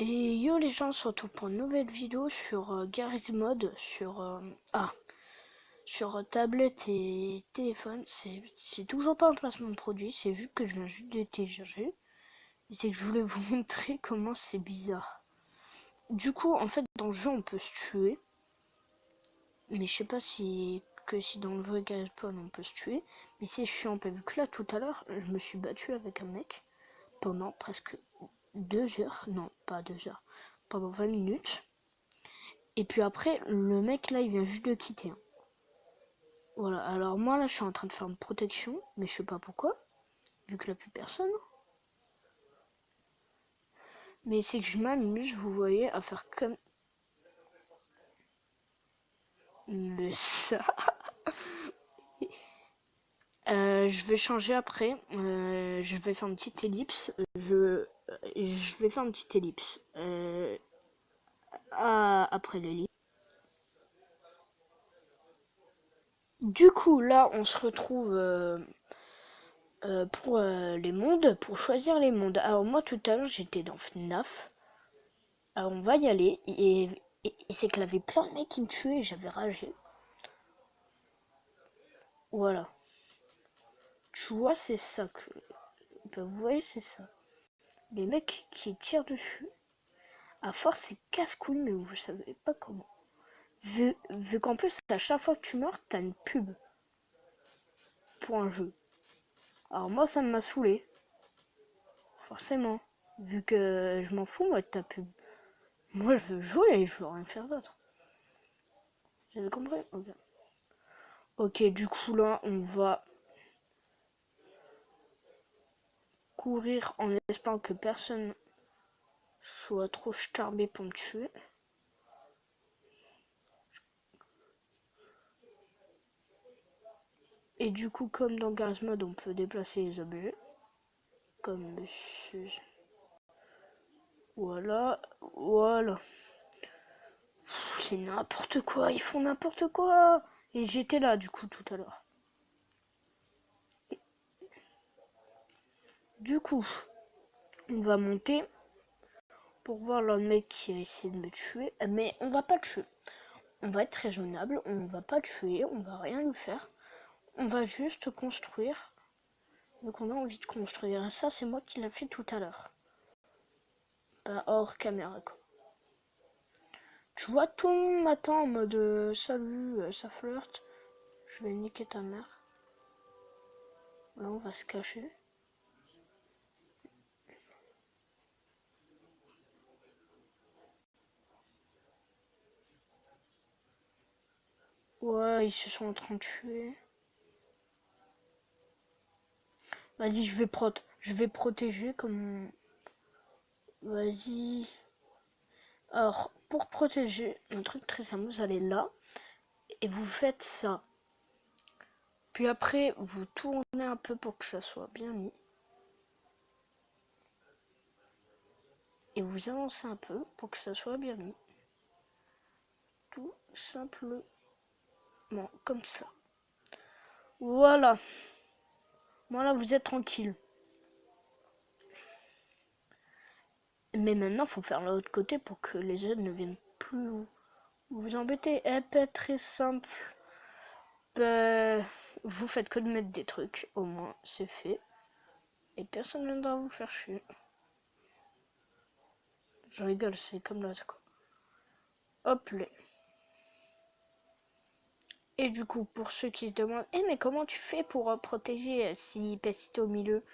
Et yo les gens, on se retrouve pour une nouvelle vidéo sur Garry's Mod sur tablette et téléphone. C'est toujours pas un placement de produit, c'est juste que je viens juste de télécharger. Et c'est que je voulais vous montrer comment c'est bizarre. Du coup, en fait, dans le jeu, on peut se tuer. Mais je sais pas si dans le vrai Garry's Mod on peut se tuer. Mais c'est chiant, vu que là, tout à l'heure, je me suis battu avec un mec pendant presque 2 heures. Non, pas 2 heures. Pendant 20 minutes. Et puis après, le mec là, il vient juste de quitter. Voilà, alors moi là, je suis en train de faire une protection, mais je sais pas pourquoi, vu que là, plus personne. Mais c'est que je m'amuse, vous voyez, à faire comme... Mais ça... je vais changer après, je vais faire une petite ellipse, je vais faire une petite ellipse. Après l'ellipse. Du coup, là, on se retrouve... pour les mondes, pour choisir les mondes. Alors moi tout à l'heure j'étais dans FNAF. Alors on va y aller et c'est qu'il y avait plein de mecs qui me tuaient et j'avais ragé. Voilà. Tu vois c'est ça que... Ben, vous voyez c'est ça. Les mecs qui tirent dessus. À force c'est casse-couille mais vous savez pas comment. Vu qu'en plus à chaque fois que tu meurs t'as une pub. Pour un jeu. Alors moi ça m'a saoulé. Forcément. Vu que je m'en fous moi de ta pub. Moi je veux jouer et je veux rien faire d'autre. Vous avez compris? Ok. Ok, du coup là, on va courir en espérant que personne soit trop starbé pour me tuer. Et du coup, comme dans Garry's Mod, on peut déplacer les objets. Comme ceci. Voilà, voilà. C'est n'importe quoi, ils font n'importe quoi. Et j'étais là, du coup, tout à l'heure. Du coup, on va monter pour voir le mec qui a essayé de me tuer. Mais on va pas le tuer. On va être raisonnable, on va pas le tuer, on va rien lui faire. On va juste construire. Donc on a envie de construire. Ça, c'est moi qui l'ai fait tout à l'heure. Pas hors caméra, quoi. Tu vois, tout le monde m'attend en mode salut, ça flirte. Je vais niquer ta mère. Là, on va se cacher. Ouais, ils se sont en train de tuer. Vas-y, je vais protéger comme... Vas-y. Alors, pour protéger, un truc très simple, vous allez là. Et vous faites ça. Puis après, vous tournez un peu pour que ça soit bien mis. Et vous avancez un peu pour que ça soit bien mis. Tout simplement comme ça. Voilà. Voilà, vous êtes tranquille. Mais maintenant, faut faire l'autre côté pour que les autres ne viennent plus vous embêter. Elle peut être très simple. Vous faites que de mettre des trucs. Au moins, c'est fait. Et personne ne viendra vous faire chier. Je rigole, c'est comme l'autre, quoi. Hop là. Et du coup, pour ceux qui se demandent, mais comment tu fais pour protéger si t'es au milieu?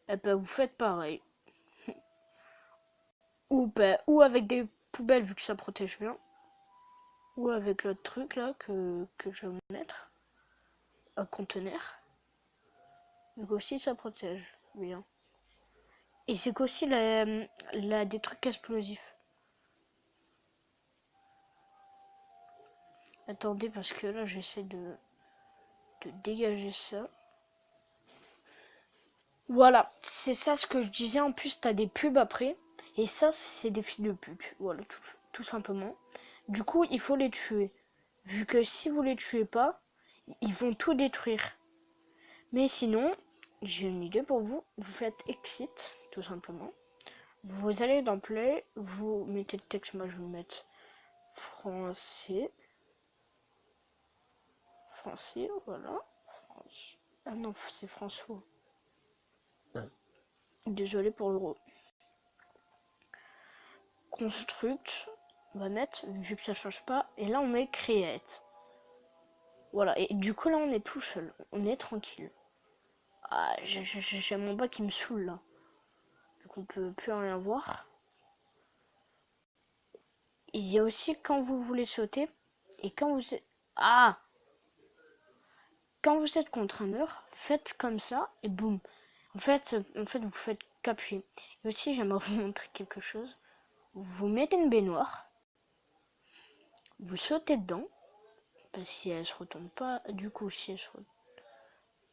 Eh ben, vous faites pareil. Ou avec des poubelles vu que ça protège bien. Ou avec l'autre truc là que je vais mettre. Un conteneur. Donc aussi ça protège bien. Et c'est qu'aussi des trucs explosifs. Attendez parce que là j'essaie de dégager ça. Voilà, c'est ça ce que je disais. En plus t'as des pubs après. Et ça c'est des fils de pute. Voilà, tout simplement. Du coup il faut les tuer. Vu que si vous les tuez pas, ils vont tout détruire. Mais sinon, j'ai une idée pour vous. Vous faites exit, tout simplement. Vous allez dans Play, vous mettez le texte, moi je vais mettre français. Français, voilà. Ah non, c'est François. Désolé pour le gros. Construct, on va mettre, vu que ça change pas. Et là, on met create. Voilà, et du coup, là, on est tout seul. On est tranquille. Ah, j'ai mon bas qui me saoule, là. Vu qu'on peut plus rien voir. Il y a aussi quand vous voulez sauter. Et quand vous êtes... Ah! Quand vous êtes contre un mur, faites comme ça, et boum. En fait, vous faites qu'appuyer. Et aussi, j'aimerais vous montrer quelque chose. Vous mettez une baignoire. Vous sautez dedans. Si elle se retourne pas, du coup, si elle se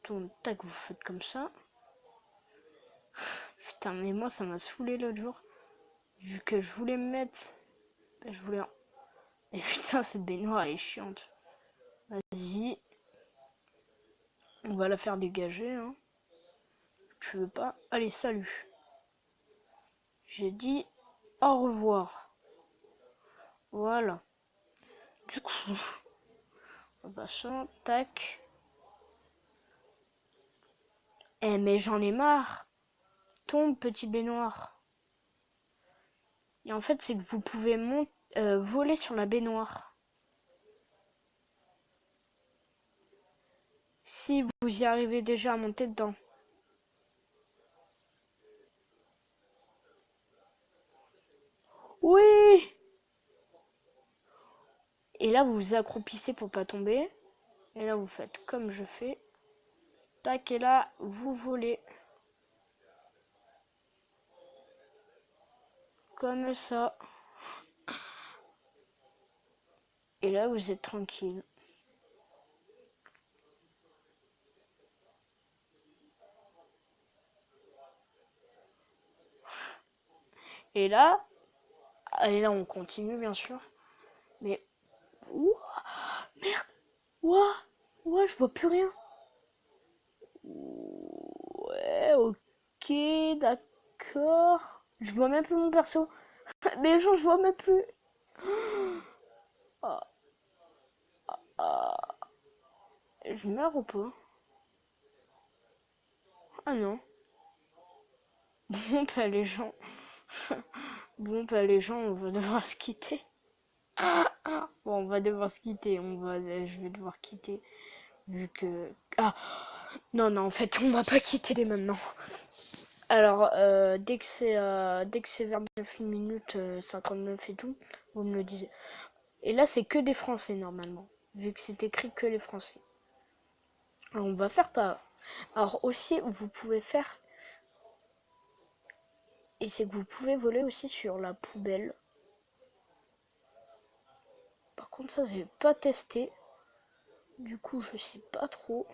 retourne, tac, vous faites comme ça. Putain, mais moi, ça m'a saoulé l'autre jour. Vu que je voulais me mettre... je voulais... Et putain, cette baignoire, elle est chiante. Vas-y. On va la faire dégager, hein. Tu veux pas? Allez, salut. J'ai dit au revoir. Voilà. Du coup, on va ça, tac. Eh, mais j'en ai marre. Tombe, petit baignoire. Et en fait, c'est que vous pouvez voler sur la baignoire. Si vous y arrivez déjà à monter dedans. Oui! Et là, vous vous accroupissez pour pas tomber. Et là, vous faites comme je fais. Tac, et là, vous volez. Comme ça. Et là, vous êtes tranquille. Et là, on continue, bien sûr. Mais... Ouah, merde! Ouah! Ouah, je vois plus rien. Ouais, ok, d'accord. Je vois même plus mon perso. Mais genre, je vois même plus. Ah, ah. Je meurs ou pas? Ah non. Bon, bah les gens. Bon, bah les gens, on va devoir se quitter. Bon, on va devoir se quitter. Je vais devoir quitter. Vu que... Ah, non, non, en fait, on va pas quitter dès maintenant. Alors, dès que c'est vers 9 minutes 59 et tout, vous me le dites. Et là, c'est que des Français, normalement. Vu que c'est écrit que les Français. Alors, on va faire pas. Alors, aussi, vous pouvez faire... Et c'est que vous pouvez voler aussi sur la poubelle. Par contre, ça, j'ai pas testé. Du coup, je sais pas trop.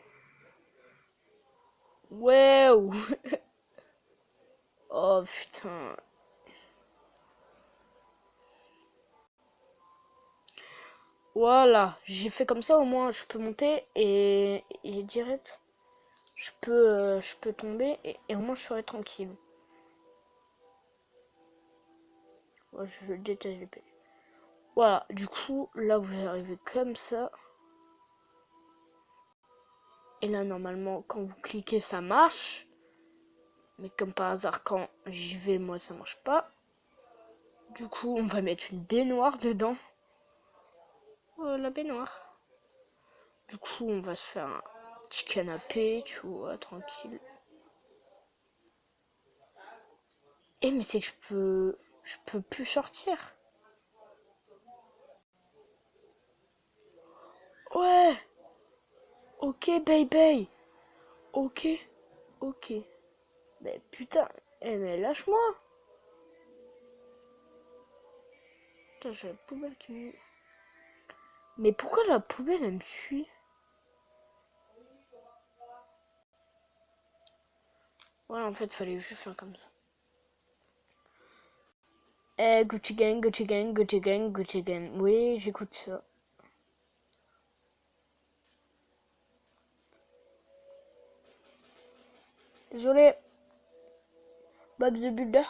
Waouh. Oh, putain. Voilà, j'ai fait comme ça, au moins je peux monter et direct, je peux tomber et au moins je serai tranquille. Ouais, je déteste les pays. Voilà, du coup, là vous arrivez comme ça. Et là, normalement, quand vous cliquez, ça marche. Mais comme par hasard, quand j'y vais, moi, ça marche pas. Du coup, on va mettre une baignoire dedans. Oh, la baignoire. Du coup, on va se faire un petit canapé, tu vois, tranquille. Eh, mais c'est que je peux plus sortir. Ouais, ok, baby. Ok, ok. Mais putain, eh, mais lâche-moi. Putain, j'ai la poubelle qui me... Mais pourquoi la poubelle, elle me suit? Voilà, en fait, fallait juste faire comme ça. Eh, Gucci Gang, Gucci Gang, Gucci Gang, Gucci Gang. Oui, j'écoute ça. Désolé. Bob the Builder.